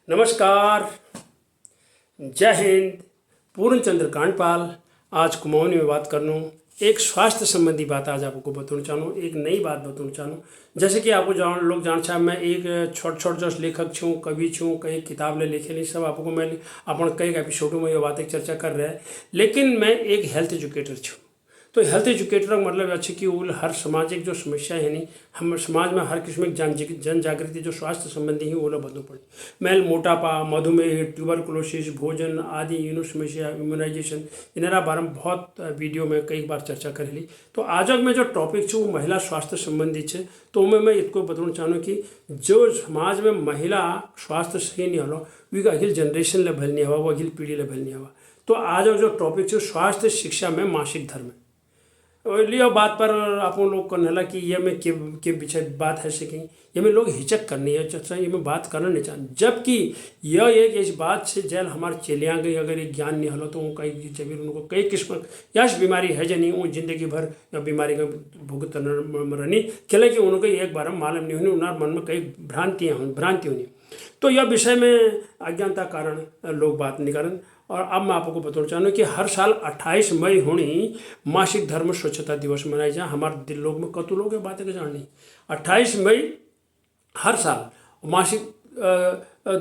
नमस्कार, जय हिंद। पूर्णचंद्र कांडपाल आज कुमाऊनी में बात करनू एक स्वास्थ्य संबंधी बात आज आपको बताना चाहूँ, एक नई बात बताना चाहूँ। जैसे कि आपको लोग जान छा मैं एक छोट जो लेखक छूँ, कवि छूँ, कई किताब ले लिखे नहीं सब आपको मैं अपन कई एपिसोडों में ये बातें चर्चा कर रहे हैं। लेकिन मैं एक हेल्थ एजुकेटर छूँ। तो हेल्थ एजुकेटर का मतलब अच्छे कि वो हर सामाजिक जो समस्या है नहीं, हम समाज में हर किस्म की जन जागृति जो स्वास्थ्य संबंधी है वो लोग बदलना पड़े। मैं मोटापा, मधुमेह, ट्यूबरकुलोसिस, भोजन आदि समस्या, इम्यूनाइजेशन इनरा बारे में बहुत वीडियो में कई बार चर्चा करेली। तो आज में जो टॉपिक है वो महिला स्वास्थ्य संबंधी है। तो मैं इसको बताना चाहूँ कि जो समाज में महिला स्वास्थ्य सही नहीं हो वो अगली जनरेशन ले भल नहीं हुआ, वो अगली पीढ़ी ले भल नहीं हुआ। तो आज जो टॉपिक है स्वास्थ्य शिक्षा में मासिक धर्म और लिए बात पर आप लोग को नला कि ये में के पीछे बात है सकें, ये में लोग हिचक करनी है चर्चा, ये में बात करना नहीं चाहते। जबकि यह एक इस बात से जैल हमारे चलिया गई अगर एक ज्ञान नहीं हलो तो वो कई जब उनको कई किस्म यश बीमारी है जो नहीं वो जिंदगी भर या बीमारी का भुगत रनी खेले कि उनको एक बार मालूम नहीं होनी, उन्हें मन में कई भ्रांति होनी। तो यह विषय में अज्ञानता कारण लोग बात नहीं करन। और अब मैं आपको बताना चाहूँ कि हर साल 28 मई होनी मासिक धर्म स्वच्छता दिवस मनाया जाए। हमारे दिल लोग में कतु लोग बातें जानी 28 मई हर साल मासिक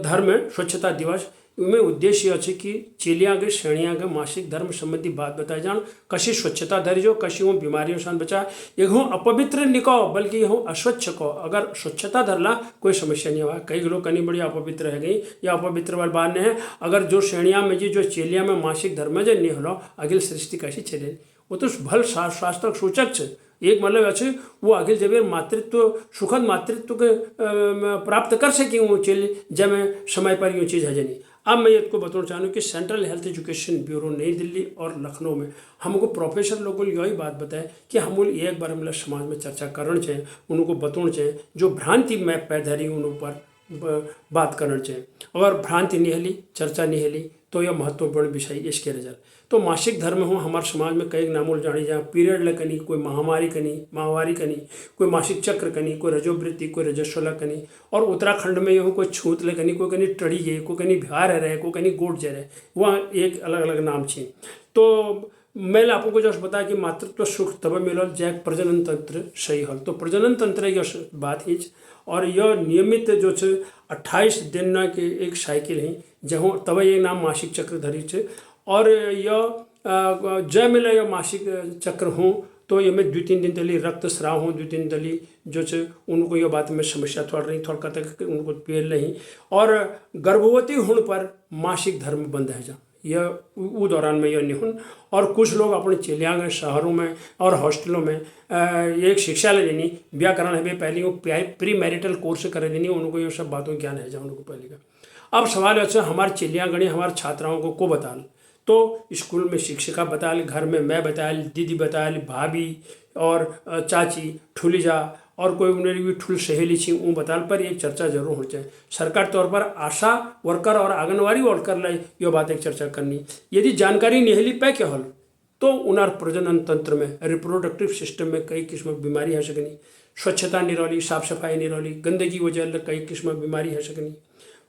धर्म स्वच्छता दिवस में उद्देश्य अच्छे कि चेलिया के श्रेणिया के मासिक धर्म संबंधी बात बताई जान, कशी स्वच्छता धरी जो कशी वो बीमारियों से बचा। एक हूँ अपवित्र निको बल्कि यह अस्वच्छ को अगर स्वच्छता धरला कोई समस्या नहीं हुआ। कई लोग कहीं बड़ी अपवित्र है गई या अपवित्र वाले बात नहीं है। अगर जो श्रेणिया में जी जो चेलिया में मासिक धर्म जो नहीं हलो अगिल सृष्टि कैसी चले वो तो भल स्वास्थ्य सूचक है। एक मतलब अच्छे वो आगे जब मातृत्व सुखद मातृत्व के प्राप्त कर सके वो चेले जब समय पर ये चीज़ है जनी। अब मैं इसको बताना चाहूँ कि सेंट्रल हेल्थ एजुकेशन ब्यूरो नई दिल्ली और लखनऊ में हमको प्रोफेसर लोगों ने यही बात बताए कि हम एक बार मतलब समाज में चर्चा करना चाहिए, उनको बताना चाहिए जो भ्रांति में पैदारी उन ऊपर बात करना चाहिए। अगर भ्रांति नहीं हली चर्चा नहीं हली तो यह महत्वपूर्ण विषय इसके रिजल्ट। तो मासिक धर्म हो हमारे समाज में कई नामों जानी जहाँ पीरियड ल कनी, कोई माहवारी कनी, कोई मासिक चक्र कनी, कोई रजोवृत्ति, कोई रजस्वला कनी। और उत्तराखंड में यह कोई छूत ले कनी, कोई कनी टड़ी गए, कोई कनी बिहार रहे, कोई कनी गोट जे रहे, वहाँ एक अलग अलग नाम छे। तो मैं आपको जो बताया कि मातृत्व सुख तब मिलल जय प्रजनन तंत्र सही हल। तो प्रजनन तंत्र यह बात ही और यह नियमित जो 28 दिन के एक साइकिल है जहाँ तब ये नाम मासिक चक्र धरी है। और यह जय मिले यह मासिक चक्र हों तो ये में 2-3 दिन तली रक्त स्राव हों, 2-3 दिन तली जो है उनको यह बात में समस्या थोड़ा रही थोड़ा तक उनको पेल नहीं। और गर्भवती होने पर मासिक धर्म बंद है जा यह वो दौरान में यह नहीं। और कुछ लोग अपने चलिया गए शहरों में और हॉस्टलों में एक शिक्षा ले लेनी व्याकरण है पहले वो प्री मैरिटल कोर्स कर देनी, उनको ये सब बातों ज्ञान है जा उनको पहले का। अब सवाल अच्छा हमारे चलिया गणी हमारे छात्राओं को बताल तो स्कूल में शिक्षिका बताल, घर में मैं बताल, दीदी बताल, भाभी और चाची ठुलिजा और कोई उन्हें भी ठुल सहेली छी वो बताल पर एक चर्चा जरूर होनी चाहिए। सरकार तौर पर आशा वर्कर और आंगनवाड़ी वर्कर लाई ये बात एक चर्चा करनी। यदि जानकारी निहली पै के हल तो उनार प्रजनन तंत्र में रिप्रोडक्टिव सिस्टम में कई किस्म की बीमारी है सकनी, स्वच्छता नहीं रही, साफ सफाई नहीं रही, गंदगी वजह कई किस्म की बीमारी है सकनी।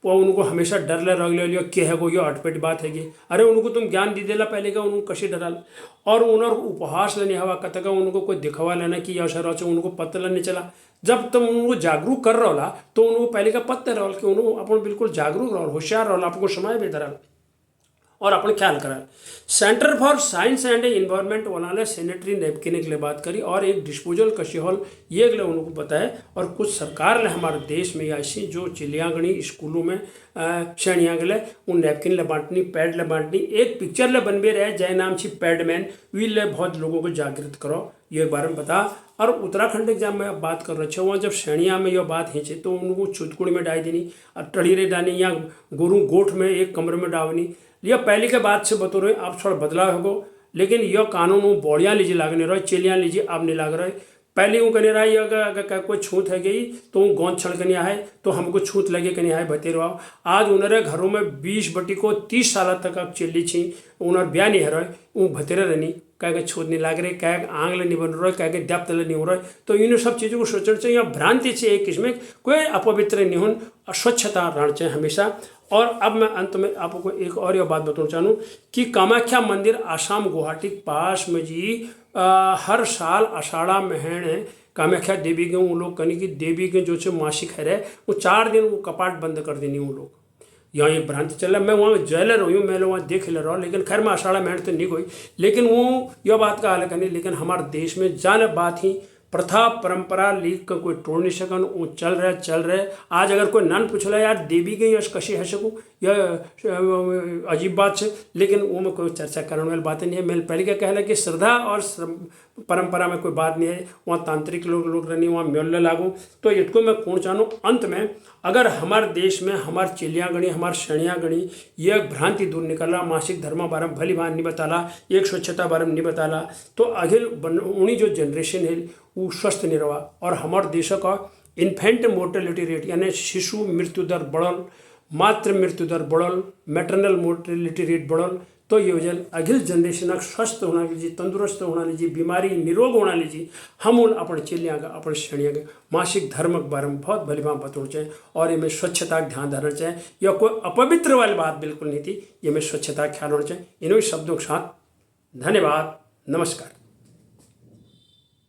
वो उनको हमेशा डर ले रख लियो क्या है वो ये अटपट बात है कि अरे उनको तुम ज्ञान दे देला पहले का उनको कशी डराल। और उन्हें उपहास लेने हवा कतका उनको कोई दिखावा लेना कि अवसर हो उनको पता लेने चला। जब तुम उनको जागरूक कर रहा तो उनको पहले का पत्ते रहा कि उन्होंने अपन बिल्कुल जागरूक रहा, होशियार रहा, आपको समय भी धरा और अपन ख्याल करा। Centre for science and environment वाला सैनिटरी नैपकिन के लिए बात करी और एक डिस्पोजल कशी हॉल ये अगले उनको बताए। और कुछ सरकार ने हमारे देश में ऐसी जो चिलियागणी स्कूलों में श्रेणियाँ गए उन नैपकिन ले बांटनी, पैड ले बांटनी, एक पिक्चर ले बनबे रहे जय नाम छी पैडमैन वी ले बहुत लोगों को जागृत करो ये बारे में बता। और उत्तराखंड के जब मैं बात कर रहा वहाँ जब श्रेणिया में यह बात खींचे तो उनको छुतकुड़ी में डाल देनी और टड़ीरे डालनी या गोरू गोठ में एक कमरे में डालनी। यह पहले के बात से बतो रहे आप थोड़ा बदलाव होगो, लेकिन यह कानून बोड़ियाँ लीजिए लागने रहे, चेलियाँ लीजिए अब नहीं लाग रहे। पहले वो कने रहा अगर अगर कोई छूत है गई तो वो गोंद छण कने है तो हमको छूत लगे कने है भतेरो आओ। आज उन्हें घरों में 20 बटी को 30 साल तक अब चली छी उन्हें ब्याह नहीं हर वो भतेरे रहनी कह छूत नहीं लाग रहे कह आंगल नहीं बन रहा कह दप्त नहीं हो रहा। तो इन सब चीज़ों को सोचना चाहिए। भ्रांति से एक किस्म कोई अपवित्र नहीं हो, अस्वच्छता रहना चाहिए हमेशा। और अब मैं अंत में आपको एक और यह बात बताना चाहूँ कि कामाख्या मंदिर आसाम गुवाहाटी पास में जी हर साल आषाढ़ा महीने कामाख्या देवी के वो लोग कहीं की देवी के जो मासिक है वो 4 दिन वो कपाट बंद कर देनी वो लोग। यहाँ ये भ्रांति चल रहा है। मैं वहाँ ज्वेलर हुई हूँ, मैं वहाँ देख ले रहा हूँ, लेकिन खैर मैं आषाढ़ा महीने तो नहीं गई। लेकिन वो यह बात का हाल करनी, लेकिन हमारे देश में जान बात ही प्रथा परंपरा लीक का कोई तोड़ नहीं सकन, वो चल रहे। आज अगर कोई नान पूछला यार देवी के यश कशी है सकूँ यह अजीब बात है, लेकिन वो में कोई चर्चा करने वाली बात नहीं है। मैं पहले क्या कहला कि श्रद्धा और परंपरा में कोई बात नहीं है। वहाँ तांत्रिक लोग रहनी वहाँ मेल लागू। तो इसको मैं कौन चाहूँ अंत में अगर हमारे देश में हमारे चिलियाँ गणी हमारे श्रेणियाँ गणी ये भ्रांति दूर निकला, मासिक धर्म बारे में भली भान नहीं बताला, एक स्वच्छता बारे में नहीं बताला, तो अगिल उन्हीं जो जनरेशन है वो स्वस्थ नहीं रहा। और हमारे देश का इन्फेंट मोर्टेलिटी रेट यानी शिशु मृत्यु दर बढ़ल, मातृ मृत्यु दर बढ़ल, मैटरनल मोर्टेलिटी रेट बढ़ल। तो ये वजह अगिल जनरेशन स्वस्थ होना लीजिए, तंदुरुस्त होना लीजिए, बीमारी निरोग होना लीजिए। हम उन अपने चिलियाँ का अपने श्रेणियाँ का मासिक धर्म के बारे में बहुत भली भाव बताना चाहिए। और ये में स्वच्छता का ध्यान धरना चाहिए। यह कोई अपवित्र वाली बात बिल्कुल नहीं थी, ये में स्वच्छता का ख्याल होना चाहिए। इन्हीं शब्दों के साथ धन्यवाद, नमस्कार।